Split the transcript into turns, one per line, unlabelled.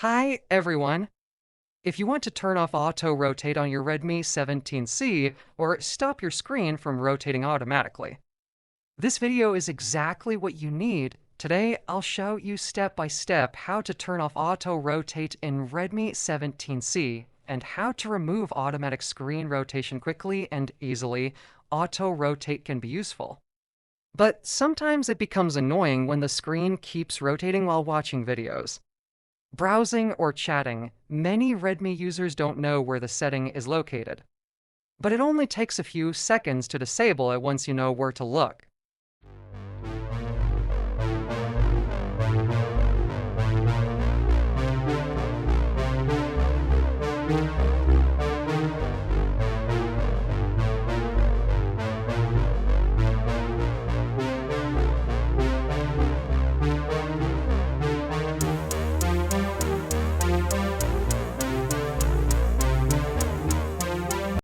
Hi, everyone. If you want to turn off auto rotate on your Redmi 17C or stop your screen from rotating automatically, this video is exactly what you need. Today, I'll show you step by step how to turn off auto rotate in Redmi 17C and how to remove automatic screen rotation quickly and easily. Auto rotate can be useful, but sometimes it becomes annoying when the screen keeps rotating while watching videos. Browsing or chatting, many Redmi users don't know where the setting is located. But it only takes a few seconds to disable it once you know where to look.